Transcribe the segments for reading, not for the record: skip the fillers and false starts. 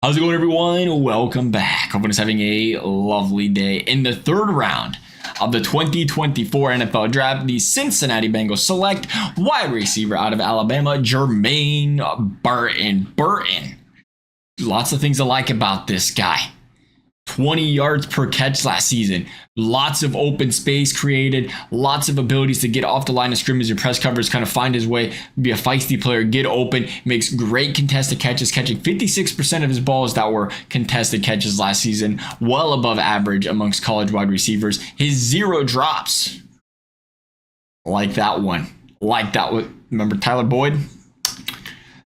How's it going, everyone? Welcome back. Hope everyone's having a lovely day. In the third round of the 2024 NFL Draft, the Cincinnati Bengals select wide receiver out of Alabama, Jermaine Burton. Lots of things to like about this guy. 20 yards per catch last season. Lots of open space created. Lots of abilities to get off the line of scrimmage and press coverage, kind of find his way, be a feisty player, get open, makes great contested catches, catching 56% of his balls that were contested catches last season, well above average amongst college wide receivers. His 0 drops. Like that one. Remember Tyler Boyd?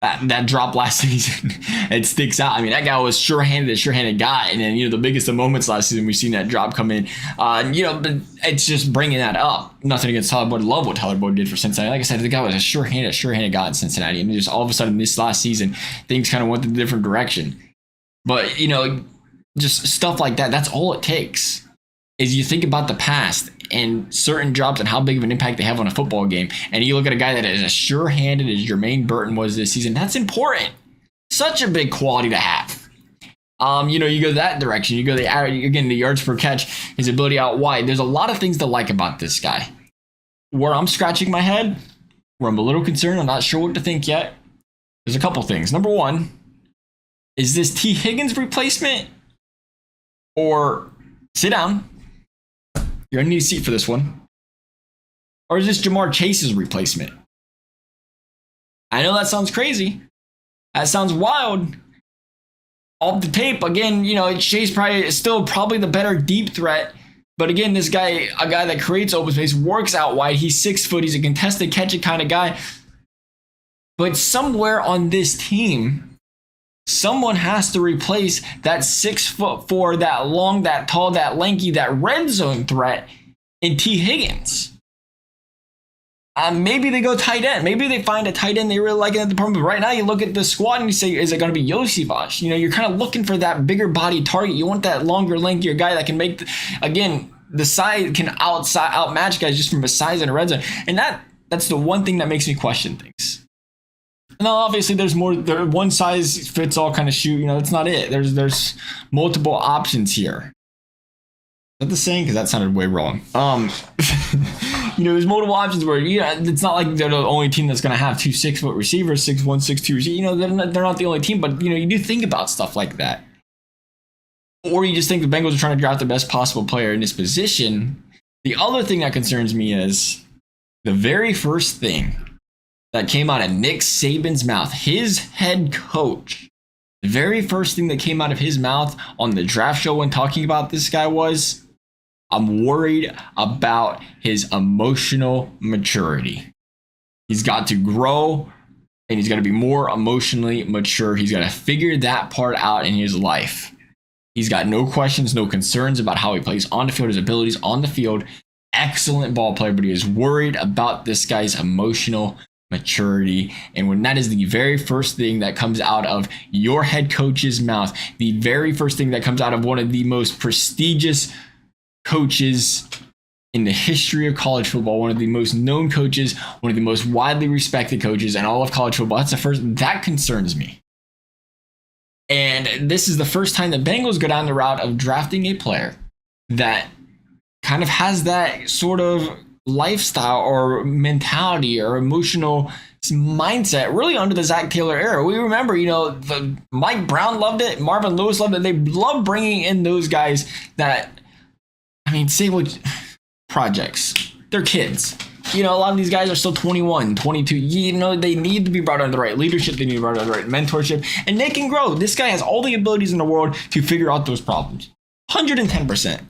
That drop last season, it sticks out. I mean, that guy was sure-handed guy. And then, the biggest of moments last season, we've seen that drop come in. But it's just bringing that up. Nothing against Tyler Boyd. Love what Tyler Boyd did for Cincinnati. Like I said, the guy was a sure-handed guy in Cincinnati. And just all of a sudden, this last season, things kind of went in a different direction. But, just stuff like that, that's all it takes. Is you think about the past and certain drops and how big of an impact they have on a football game. And you look at a guy that is as sure-handed as Jermaine Burton was this season. That's important. Such a big quality to have. You go that direction. You go the yards per catch, his ability out wide. There's a lot of things to like about this guy. Where I'm scratching my head, where I'm a little concerned, I'm not sure what to think yet. There's a couple things. Number one, is this T. Higgins replacement? Or sit down. You're going to need a seat for this one. Or is this Jamar Chase's replacement? I know that sounds crazy. That sounds wild. Off the tape, again, Chase is still probably the better deep threat. But again, this guy, a guy that creates open space, works out wide. He's 6 foot. He's a contested catching kind of guy. But somewhere on this team, someone has to replace that 6'4", that long, that tall, that lanky, that red zone threat in T. Higgins. Maybe they go tight end. Maybe they find a tight end they really like in that department. But right now, you look at the squad and you say, is it going to be Yosivas? You're kind of looking for that bigger body target. You want that longer, lankier guy that can make, the size can outmatch guys just from a size in a red zone. And that's the one thing that makes me question things. Now, obviously, there's more. One size fits all kind of shoe. That's not it. There's multiple options here. Is that the saying? Because that sounded way wrong. There's multiple options where it's not like they're the only team that's going to have 2 6-foot receivers, 6'1", 6'2" receivers. They're not the only team, but you do think about stuff like that. Or you just think the Bengals are trying to draft the best possible player in this position. The other thing that concerns me is the very first thing that came out of Nick Saban's mouth, his head coach. The very first thing that came out of his mouth on the draft show when talking about this guy was, I'm worried about his emotional maturity. He's got to grow and he's got to be more emotionally mature. He's got to figure that part out in his life. He's got no questions, no concerns about how he plays on the field, his abilities on the field. Excellent ball player, but he is worried about this guy's emotional maturity. And when that is the very first thing that comes out of your head coach's mouth, the very first thing that comes out of one of the most prestigious coaches in the history of college football, one of the most known coaches, one of the most widely respected coaches in all of college football, that concerns me. And this is the first time the Bengals go down the route of drafting a player that kind of has that sort of lifestyle or mentality or emotional mindset really under the Zach Taylor era. We remember, the Mike Brown loved it, Marvin Lewis loved it. They love bringing in those guys that, say what projects. They're kids. A lot of these guys are still 21, 22. They need to be brought under the right leadership. They need to be brought under the right mentorship, and they can grow. This guy has all the abilities in the world to figure out those problems. 110%.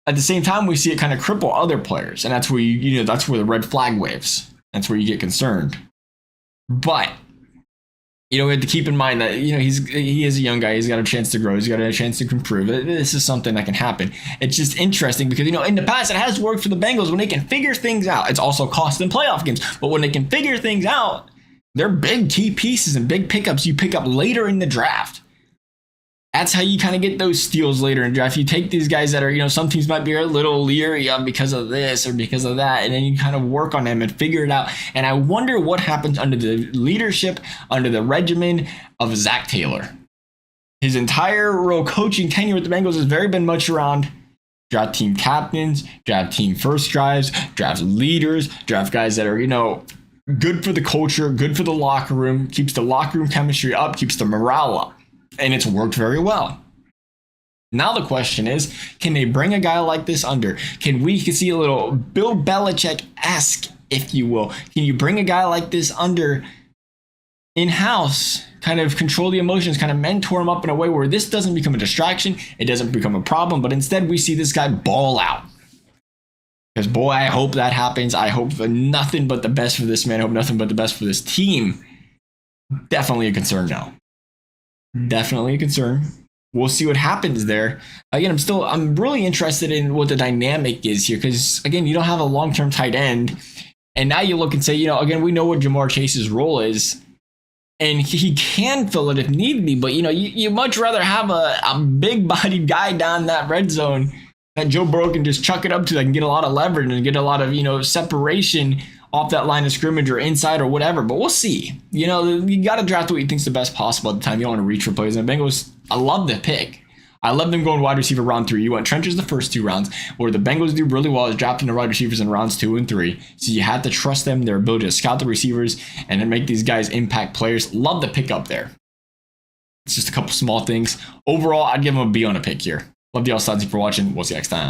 At the same time, we see it kind of cripple other players, and that's where that's where the red flag waves. That's where you get concerned. But we have to keep in mind that he is a young guy. He's got a chance to grow. He's got a chance to improve. This is something that can happen. It's just interesting because in the past it has worked for the Bengals when they can figure things out. It's also cost them playoff games, but when they can figure things out, they're big key pieces and big pickups you pick up later in the draft. That's how you kind of get those steals later in the draft. You take these guys that are, some teams might be a little leery of because of this or because of that, and then you kind of work on them and figure it out. And I wonder what happens under the leadership, under the regimen of Zach Taylor. his entire coaching tenure with the Bengals has very been much around draft team captains, draft team first drives, draft leaders, draft guys that are, good for the culture, good for the locker room, keeps the locker room chemistry up, keeps the morale up. And it's worked very well. Now the question is, can they bring a guy like this under? Can we see a little Bill Belichick-esque, if you will? Can you bring a guy like this under in-house, kind of control the emotions, kind of mentor him up in a way where this doesn't become a distraction, it doesn't become a problem, but instead we see this guy ball out? Because, boy, I hope that happens. I hope nothing but the best for this man. I hope nothing but the best for this team. Definitely a concern now. Definitely a concern. We'll see what happens there. Again, I'm really interested in what the dynamic is here because, again, you don't have a long-term tight end. And now you look and say, again, we know what Jamar Chase's role is. And he can fill it if need be. But, you much rather have a big-bodied guy down that red zone that Joe Burrow can just chuck it up to that can get a lot of leverage and get a lot of, separation off that line of scrimmage or inside or whatever. But we'll see. You got to draft what you think's the best possible at the time. You don't want to reach for players. And the Bengals, I love the pick. I love them going wide receiver round 3. You went trenches the first 2 rounds. Where the Bengals do really well is drafting the wide receivers in rounds 2 and 3. So you have to trust them, their ability to scout the receivers and then make these guys impact players. Love the pick up there. It's just a couple small things. Overall, I'd give them a B on a pick here. Love y'all. Thanks for watching. We'll see you next time.